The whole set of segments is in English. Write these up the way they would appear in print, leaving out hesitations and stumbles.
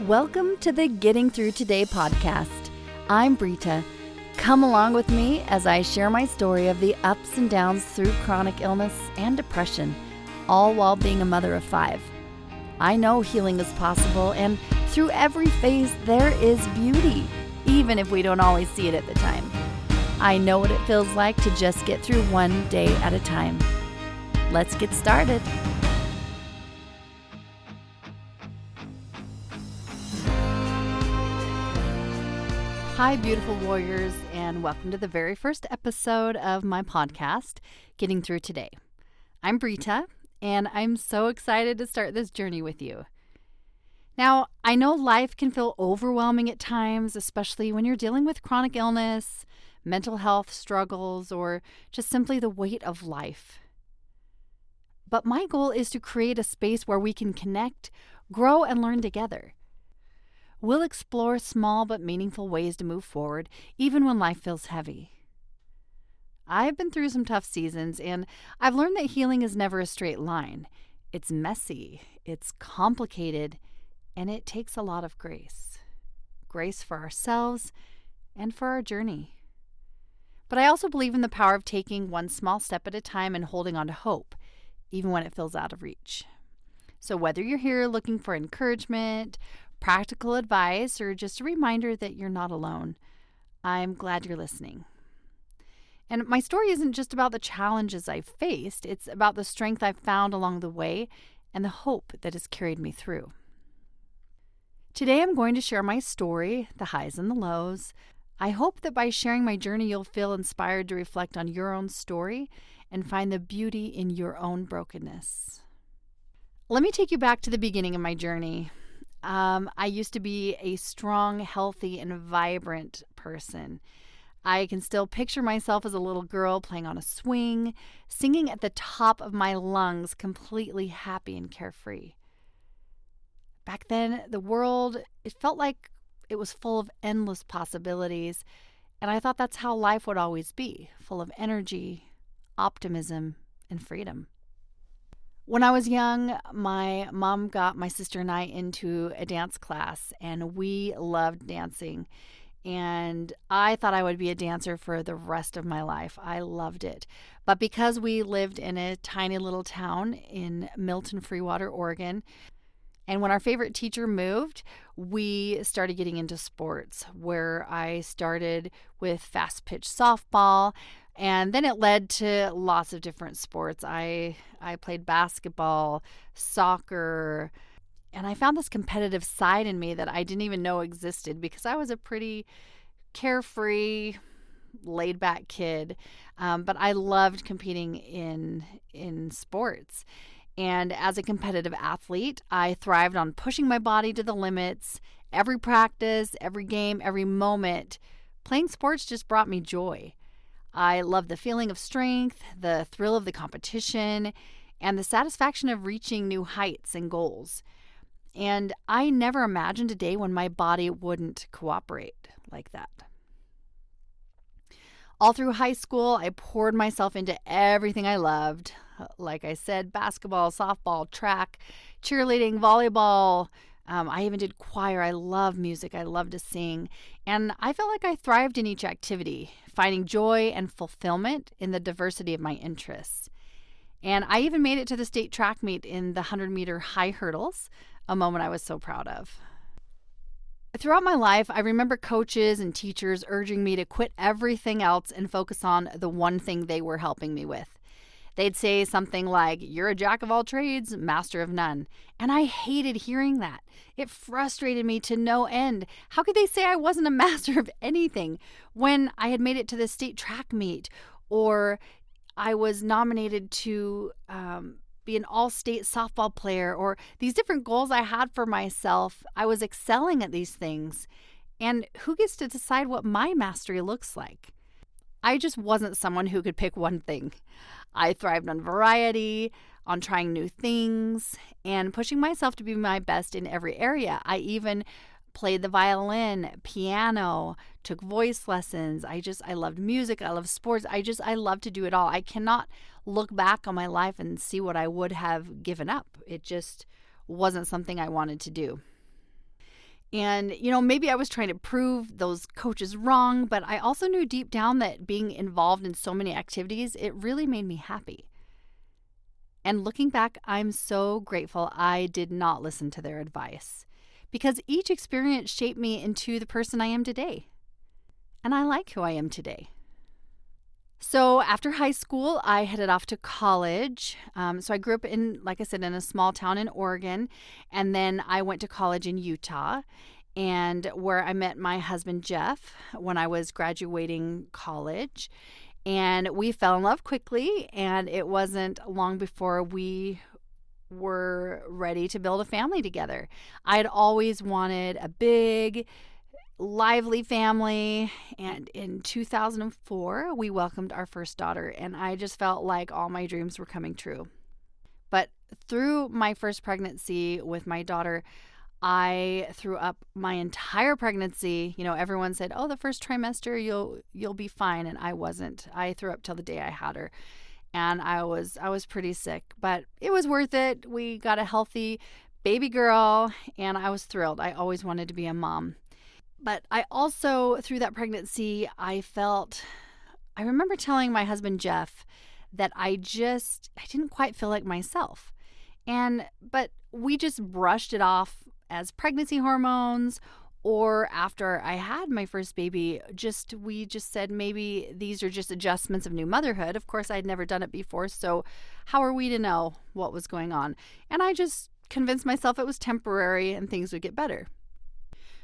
Welcome to the Getting Through Today podcast. I'm Brita. Come along with me as I share my story of the ups and downs through chronic illness and depression, all while being a mother of 5. I know healing is possible, and through every phase there is beauty, even if we don't always see it at the time. I know what it feels like to just get through one day at a time. Let's get started. Hi, beautiful warriors, and welcome to the very first episode of my podcast, Getting Through Today. I'm Brita, and I'm so excited to start this journey with you. Now, I know life can feel overwhelming at times, especially when you're dealing with chronic illness, mental health struggles, or just simply the weight of life. But my goal is to create a space where we can connect, grow, and learn together. We'll explore small but meaningful ways to move forward, even when life feels heavy. I've been through some tough seasons, and I've learned that healing is never a straight line. It's messy, it's complicated, and it takes a lot of grace. Grace for ourselves and for our journey. But I also believe in the power of taking one small step at a time and holding on to hope, even when it feels out of reach. So whether you're here looking for encouragement, practical advice, or just a reminder that you're not alone, I'm glad you're listening. And my story isn't just about the challenges I've faced, it's about the strength I've found along the way and the hope that has carried me through. Today I'm going to share my story, the highs and the lows. I hope that by sharing my journey you'll feel inspired to reflect on your own story and find the beauty in your own brokenness. Let me take you back to the beginning of my journey. I used to be a strong, healthy, and vibrant person. I can still picture myself as a little girl playing on a swing, singing at the top of my lungs, completely happy and carefree. Back then, the world, it felt like it was full of endless possibilities, and I thought that's how life would always be, full of energy, optimism, and freedom. When I was young, my mom got my sister and I into a dance class, and we loved dancing. And I thought I would be a dancer for the rest of my life. I loved it. But because we lived in a tiny little town in Milton, Freewater, Oregon, and when our favorite teacher moved, we started getting into sports, where I started with fast pitch softball. And then it led to lots of different sports. I played basketball, soccer, and I found this competitive side in me that I didn't even know existed because I was a pretty carefree, laid-back kid. But I loved competing in sports. And as a competitive athlete, I thrived on pushing my body to the limits. Every practice, every game, every moment, playing sports just brought me joy. I loved the feeling of strength, the thrill of the competition, and the satisfaction of reaching new heights and goals. And I never imagined a day when my body wouldn't cooperate like that. All through high school, I poured myself into everything I loved. Like I said, basketball, softball, track, cheerleading, volleyball. I even did choir. I love music. I love to sing. And I felt like I thrived in each activity, finding joy and fulfillment in the diversity of my interests. And I even made it to the state track meet in the 100-meter high hurdles, a moment I was so proud of. Throughout my life, I remember coaches and teachers urging me to quit everything else and focus on the one thing they were helping me with. They'd say something like, "You're a jack of all trades, master of none." And I hated hearing that. It frustrated me to no end. How could they say I wasn't a master of anything when I had made it to the state track meet, or I was nominated to be an all-state softball player, or these different goals I had for myself? I was excelling at these things. And who gets to decide what my mastery looks like? I just wasn't someone who could pick one thing. I thrived on variety, on trying new things, and pushing myself to be my best in every area. I even played the violin, piano, took voice lessons. I loved music. I love sports. I love to do it all. I cannot look back on my life and see what I would have given up. It just wasn't something I wanted to do. And, maybe I was trying to prove those coaches wrong, but I also knew deep down that being involved in so many activities, it really made me happy. And looking back, I'm so grateful I did not listen to their advice, because each experience shaped me into the person I am today. And I like who I am today. So after high school, I headed off to college. So I grew up like I said, in a small town in Oregon. And then I went to college in Utah, and where I met my husband, Jeff, when I was graduating college. And we fell in love quickly, and it wasn't long before we were ready to build a family together. I had always wanted a big, lively family, and in 2004 we welcomed our first daughter, and I just felt like all my dreams were coming true. But through my first pregnancy with my daughter, I threw up my entire pregnancy. Everyone said, "Oh, the first trimester you'll be fine," and I wasn't. I threw up till the day I had her, and I was pretty sick, but it was worth it. We got a healthy baby girl, and I was thrilled. I always wanted to be a mom. But I also, through that pregnancy, I remember telling my husband, Jeff, that I didn't quite feel like myself. But we just brushed it off as pregnancy hormones, or after I had my first baby, we just said maybe these are just adjustments of new motherhood. Of course, I'd never done it before, so how are we to know what was going on? And I just convinced myself it was temporary and things would get better.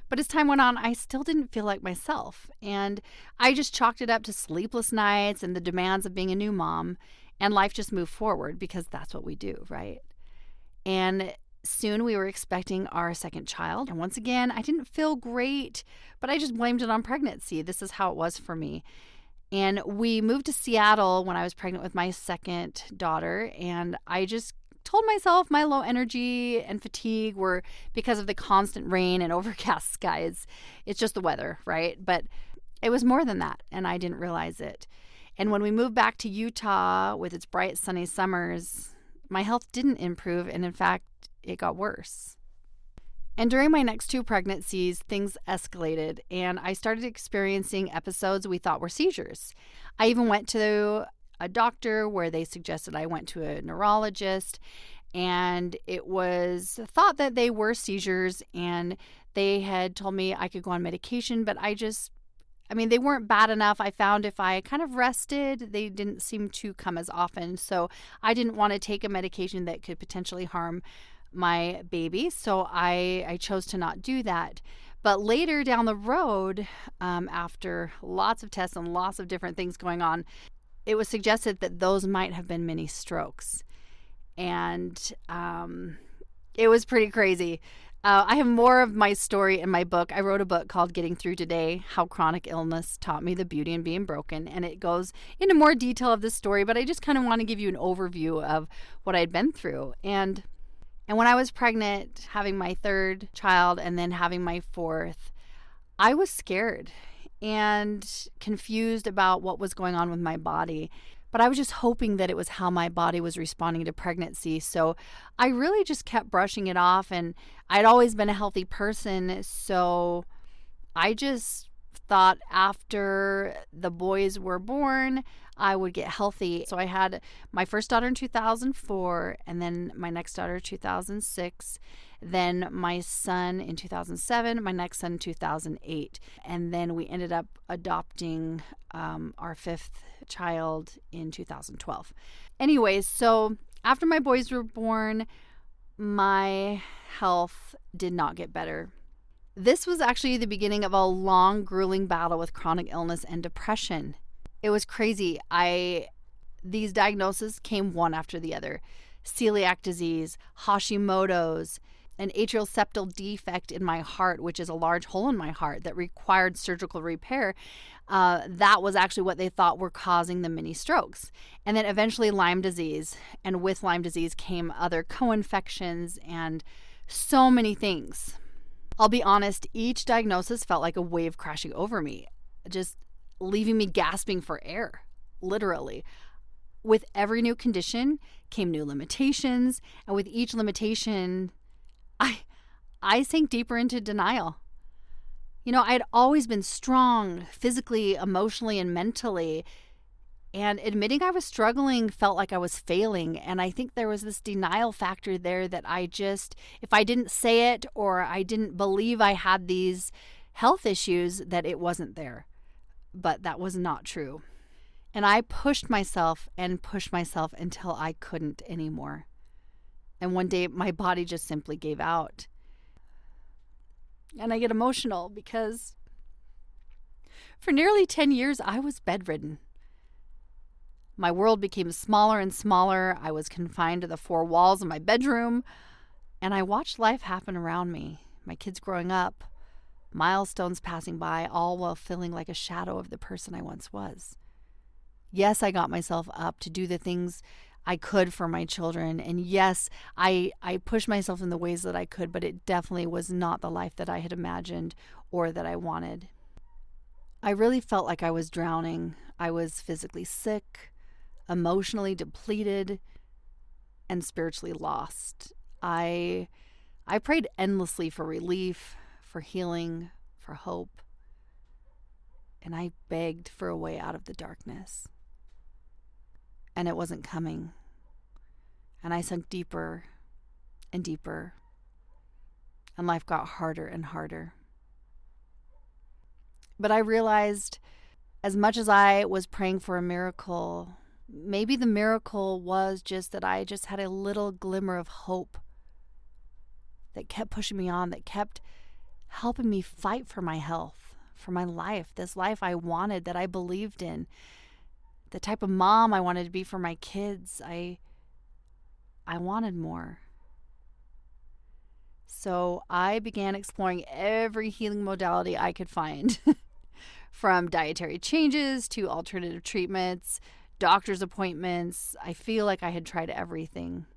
But as time went on, I still didn't feel like myself. And I just chalked it up to sleepless nights and the demands of being a new mom. And life just moved forward, because that's what we do, right? And soon we were expecting our second child. And once again, I didn't feel great, but I just blamed it on pregnancy. This is how it was for me. And we moved to Seattle when I was pregnant with my second daughter. And I just told myself my low energy and fatigue were because of the constant rain and overcast skies. It's just the weather, right? But it was more than that, and I didn't realize it. And when we moved back to Utah with its bright, sunny summers, my health didn't improve, and in fact, it got worse. And during my next two pregnancies, things escalated, and I started experiencing episodes we thought were seizures. I even went to a doctor where they suggested I went to a neurologist, and it was thought that they were seizures, and they had told me I could go on medication, but they weren't bad enough. I found if I kind of rested, they didn't seem to come as often, so I didn't want to take a medication that could potentially harm my baby, so I chose to not do that. But later down the road, after lots of tests and lots of different things going on, it was suggested that those might have been mini strokes. And it was pretty crazy. I have more of my story in my book. I wrote a book called Getting Through Today, How Chronic Illness Taught Me the Beauty in Being Broken. And it goes into more detail of this story, but I just kind of want to give you an overview of what I'd been through. And when I was pregnant, having my third child and then having my fourth, I was scared and confused about what was going on with my body. But I was just hoping that it was how my body was responding to pregnancy. So I really just kept brushing it off, and I'd always been a healthy person. So I just thought after the boys were born, I would get healthy. So I had my first daughter in 2004, and then my next daughter in 2006, then my son in 2007, my next son in 2008. And then we ended up adopting our fifth child in 2012. Anyways, so after my boys were born, my health did not get better. This was actually the beginning of a long, grueling battle with chronic illness and depression. It was crazy. These diagnoses came one after the other. Celiac disease, Hashimoto's, an atrial septal defect in my heart, which is a large hole in my heart that required surgical repair. That was actually what they thought were causing the mini strokes. And then eventually Lyme disease. And with Lyme disease came other co-infections and so many things. I'll be honest, each diagnosis felt like a wave crashing over me, just leaving me gasping for air, literally. With every new condition came new limitations, and with each limitation, I sank deeper into denial. I'd always been strong physically, emotionally, and mentally. And admitting I was struggling felt like I was failing. And I think there was this denial factor there that if I didn't say it or I didn't believe I had these health issues, that it wasn't there. But that was not true. And I pushed myself and pushed myself until I couldn't anymore. And one day my body just simply gave out. And I get emotional because for nearly 10 years I was bedridden. My world became smaller and smaller. I was confined to the four walls of my bedroom, and I watched life happen around me. My kids growing up, milestones passing by, all while feeling like a shadow of the person I once was. Yes, I got myself up to do the things I could for my children, and yes, I pushed myself in the ways that I could, but it definitely was not the life that I had imagined or that I wanted. I really felt like I was drowning. I was physically sick, emotionally depleted, and spiritually lost. I prayed endlessly for relief, for healing, for hope, and I begged for a way out of the darkness. And it wasn't coming. And I sunk deeper and deeper, and life got harder and harder. But I realized, as much as I was praying for a miracle, maybe the miracle was just that I just had a little glimmer of hope that kept pushing me on, that kept helping me fight for my health, for my life, this life I wanted, that I believed in, the type of mom I wanted to be for my kids. I wanted more. So I began exploring every healing modality I could find, from dietary changes to alternative treatments, doctor's appointments. I feel like I had tried everything.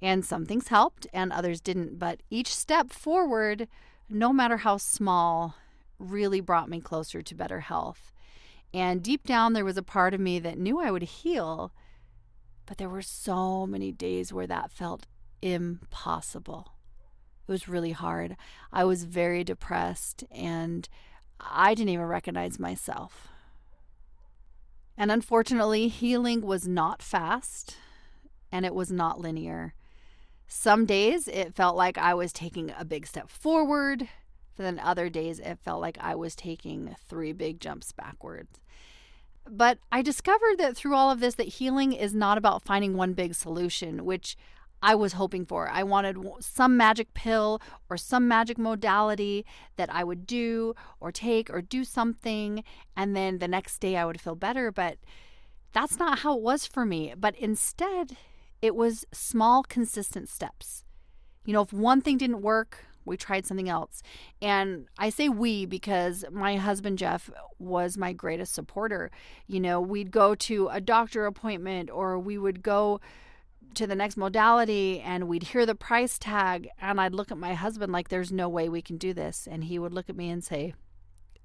And some things helped and others didn't. But each step forward, no matter how small, really brought me closer to better health. And deep down, there was a part of me that knew I would heal. But there were so many days where that felt impossible. It was really hard. I was very depressed and I didn't even recognize myself. And unfortunately, healing was not fast and it was not linear. Some days it felt like I was taking a big step forward. Then other days it felt like I was taking 3 big jumps backwards. But I discovered that through all of this, that healing is not about finding one big solution, which I was hoping for. I wanted some magic pill or some magic modality that I would do or take or do something, and then the next day I would feel better. But that's not how it was for me. But instead, it was small, consistent steps. If one thing didn't work, we tried something else. And I say we because my husband, Jeff, was my greatest supporter. We'd go to a doctor appointment or we would go to the next modality and we'd hear the price tag and I'd look at my husband like, there's no way we can do this. And he would look at me and say,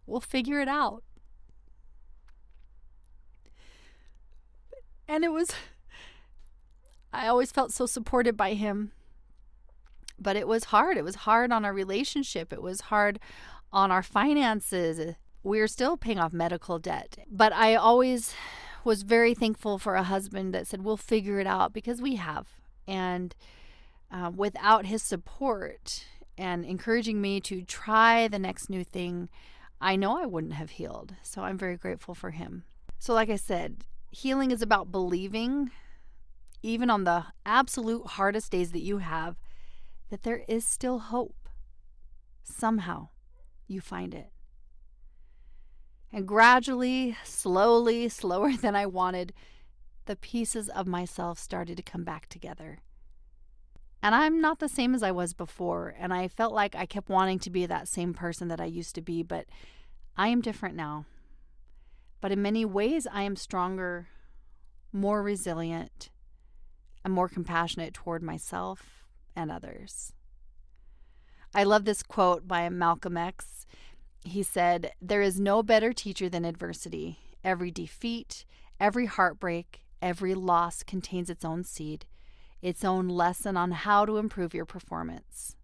we'll figure it out. And I always felt so supported by him. But it was hard. It was hard on our relationship. It was hard on our finances. We were still paying off medical debt. But I always was very thankful for a husband that said, we'll figure it out, because we have. And without his support and encouraging me to try the next new thing, I know I wouldn't have healed. So I'm very grateful for him. So like I said, healing is about believing, even on the absolute hardest days that you have, that there is still hope. Somehow you find it. And gradually, slowly, slower than I wanted, the pieces of myself started to come back together. And I'm not the same as I was before, and I felt like I kept wanting to be that same person that I used to be, but I am different now. But in many ways, I am stronger, more resilient, and more compassionate toward myself and others. I love this quote by Malcolm X. He said, "There is no better teacher than adversity. Every defeat, every heartbreak, every loss contains its own seed, its own lesson on how to improve your performance."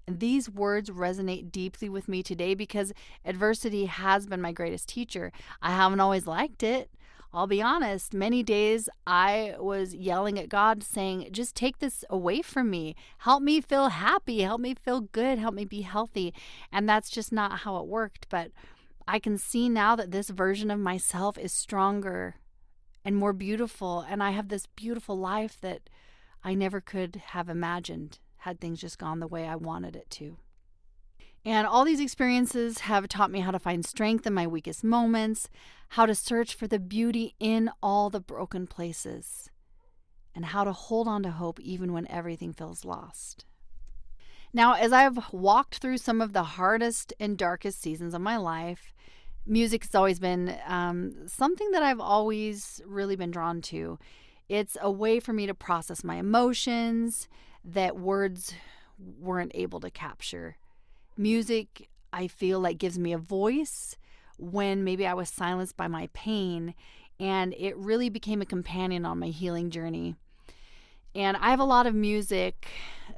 And these words resonate deeply with me today because adversity has been my greatest teacher. I haven't always liked it. I'll be honest, many days I was yelling at God saying, just take this away from me. Help me feel happy. Help me feel good. Help me be healthy. And that's just not how it worked. But I can see now that this version of myself is stronger and more beautiful. And I have this beautiful life that I never could have imagined had things just gone the way I wanted it to. And all these experiences have taught me how to find strength in my weakest moments, how to search for the beauty in all the broken places, and how to hold on to hope even when everything feels lost. Now, as I've walked through some of the hardest and darkest seasons of my life, music has always been something that I've always really been drawn to. It's a way for me to process my emotions that words weren't able to capture. Music, I feel like, gives me a voice when maybe I was silenced by my pain, and it really became a companion on my healing journey. And I have a lot of music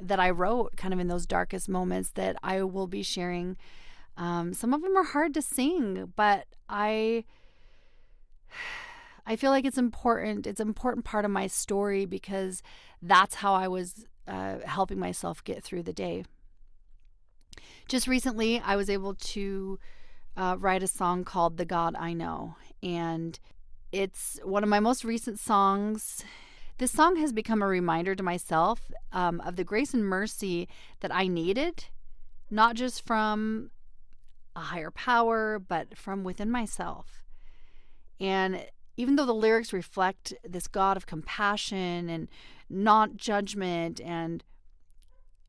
that I wrote kind of in those darkest moments that I will be sharing. Some of them are hard to sing, but I feel like it's important. It's an important part of my story because that's how I was helping myself get through the day. Just recently, I was able to write a song called The God I Know, and it's one of my most recent songs. This song has become a reminder to myself of the grace and mercy that I needed, not just from a higher power, but from within myself. And even though the lyrics reflect this God of compassion and not judgment and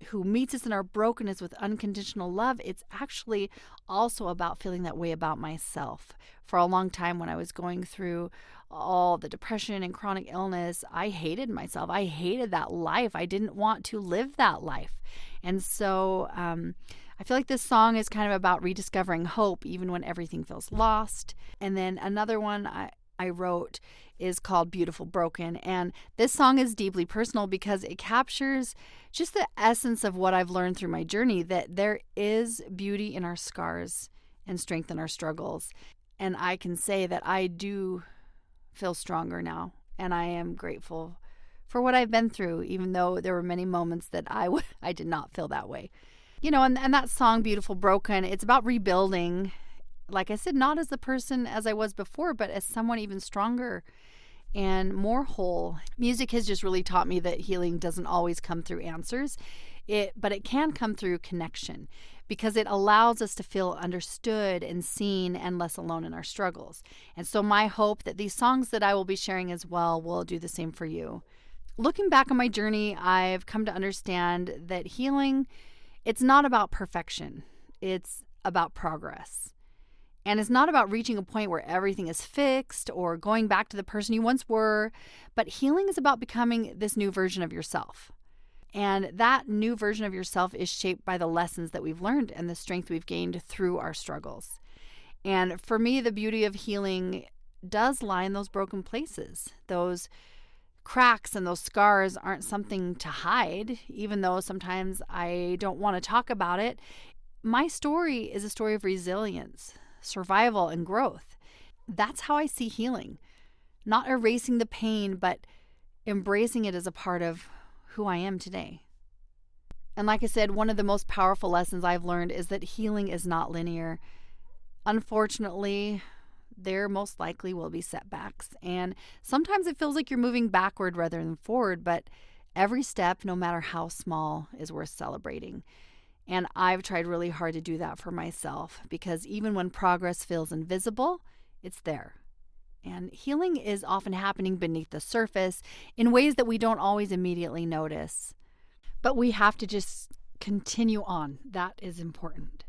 who meets us in our brokenness with unconditional love, it's actually also about feeling that way about myself. For a long time when I was going through all the depression and chronic illness, I hated myself. I hated that life. I didn't want to live that life. And so I feel like this song is kind of about rediscovering hope even when everything feels lost. And then another one I wrote is called Beautiful Broken. And this song is deeply personal because it captures just the essence of what I've learned through my journey, that there is beauty in our scars and strength in our struggles. And I can say that I do feel stronger now. And I am grateful for what I've been through, even though there were many moments that I did not feel that way. You know, and that song, Beautiful Broken, it's about rebuilding. Like I said, not as the person as I was before, but as someone even stronger and more whole. Music has just really taught me that healing doesn't always come through answers, but it can come through connection because it allows us to feel understood and seen and less alone in our struggles. And so my hope that these songs that I will be sharing as well will do the same for you. Looking back on my journey, I've come to understand that healing, it's not about perfection. It's about progress. And it's not about reaching a point where everything is fixed or going back to the person you once were, but healing is about becoming this new version of yourself. And that new version of yourself is shaped by the lessons that we've learned and the strength we've gained through our struggles. And for me, the beauty of healing does lie in those broken places. Those cracks and those scars aren't something to hide, even though sometimes I don't want to talk about it. My story is a story of resilience, survival, and growth. That's how I see healing. Not erasing the pain, but embracing it as a part of who I am today. And like I said, one of the most powerful lessons I've learned is that healing is not linear. Unfortunately, there most likely will be setbacks. And sometimes it feels like you're moving backward rather than forward, but every step, no matter how small, is worth celebrating. And I've tried really hard to do that for myself because even when progress feels invisible, it's there. And healing is often happening beneath the surface in ways that we don't always immediately notice. But we have to just continue on. That is important.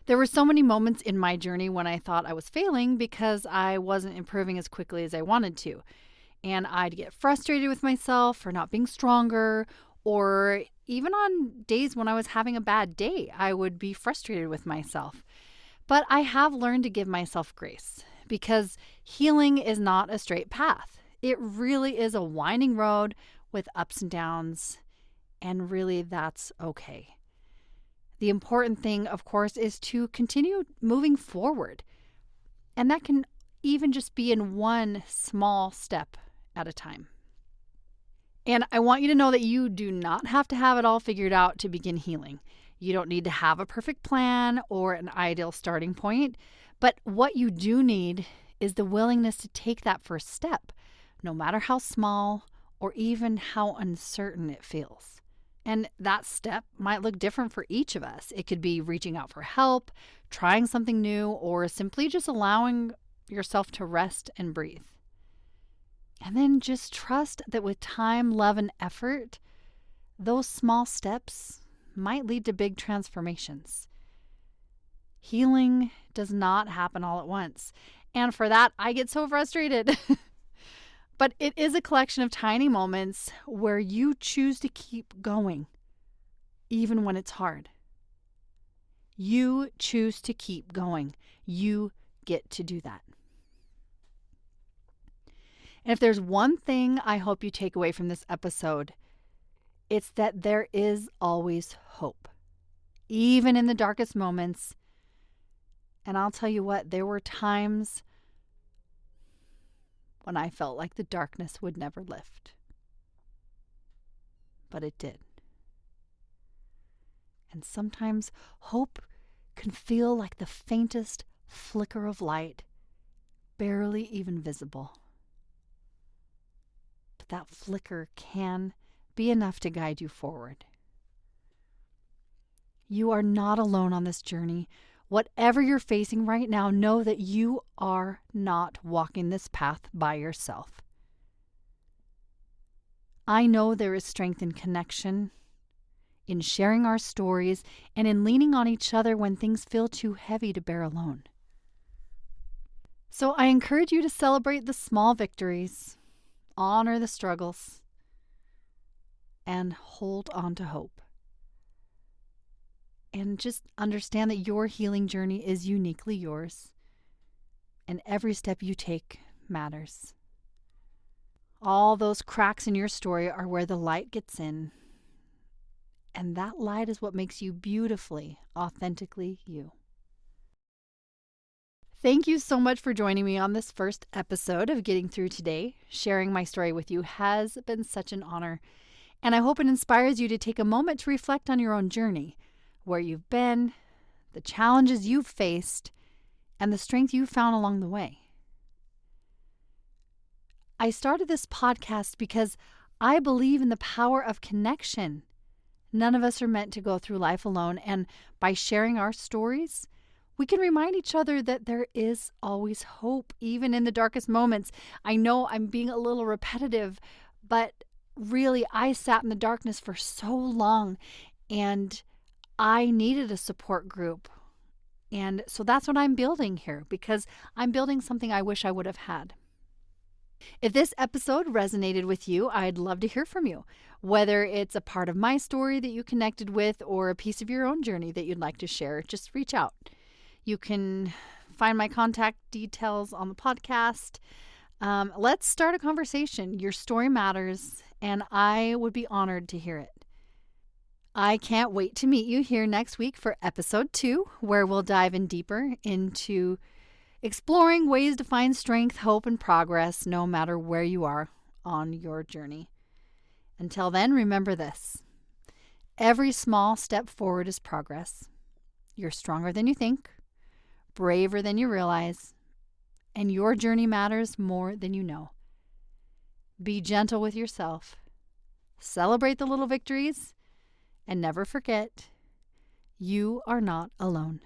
There were so many moments in my journey when I thought I was failing because I wasn't improving as quickly as I wanted to. And I'd get frustrated with myself for not being stronger, or even on days when I was having a bad day, I would be frustrated with myself. But I have learned to give myself grace because healing is not a straight path. It really is a winding road with ups and downs, and really that's okay. The important thing, of course, is to continue moving forward. And that can even just be in one small step at a time. And I want you to know that you do not have to have it all figured out to begin healing. You don't need to have a perfect plan or an ideal starting point. But what you do need is the willingness to take that first step, no matter how small or even how uncertain it feels. And that step might look different for each of us. It could be reaching out for help, trying something new, or simply just allowing yourself to rest and breathe. And then just trust that with time, love, and effort, those small steps might lead to big transformations. Healing does not happen all at once. And for that, I get so frustrated. But it is a collection of tiny moments where you choose to keep going, even when it's hard. You choose to keep going. You get to do that. And if there's one thing I hope you take away from this episode, it's that there is always hope, even in the darkest moments. And I'll tell you what, there were times when I felt like the darkness would never lift. But it did. And sometimes hope can feel like the faintest flicker of light, barely even visible. But that flicker can be enough to guide you forward. You are not alone on this journey. Whatever you're facing right now, know that you are not walking this path by yourself. I know there is strength in connection, in sharing our stories, and in leaning on each other when things feel too heavy to bear alone. So I encourage you to celebrate the small victories, honor the struggles, and hold on to hope. And just understand that your healing journey is uniquely yours, and every step you take matters. All those cracks in your story are where the light gets in, and that light is what makes you beautifully, authentically you. Thank you so much for joining me on this first episode of Getting Through Today. Sharing my story with you has been such an honor, and I hope it inspires you to take a moment to reflect on your own journey, where you've been, the challenges you've faced, and the strength you've found along the way. I started this podcast because I believe in the power of connection. None of us are meant to go through life alone, and by sharing our stories, we can remind each other that there is always hope, even in the darkest moments. I know I'm being a little repetitive, but really, I sat in the darkness for so long, and I needed a support group. And so that's what I'm building here, because I'm building something I wish I would have had. If this episode resonated with you, I'd love to hear from you. Whether it's a part of my story that you connected with or a piece of your own journey that you'd like to share, just reach out. You can find my contact details on the podcast. Let's start a conversation. Your story matters, and I would be honored to hear it. I can't wait to meet you here next week for episode 2, where we'll dive in deeper into exploring ways to find strength, hope, and progress no matter where you are on your journey. Until then, remember this. Every small step forward is progress. You're stronger than you think, braver than you realize, and your journey matters more than you know. Be gentle with yourself. Celebrate the little victories. And never forget, you are not alone.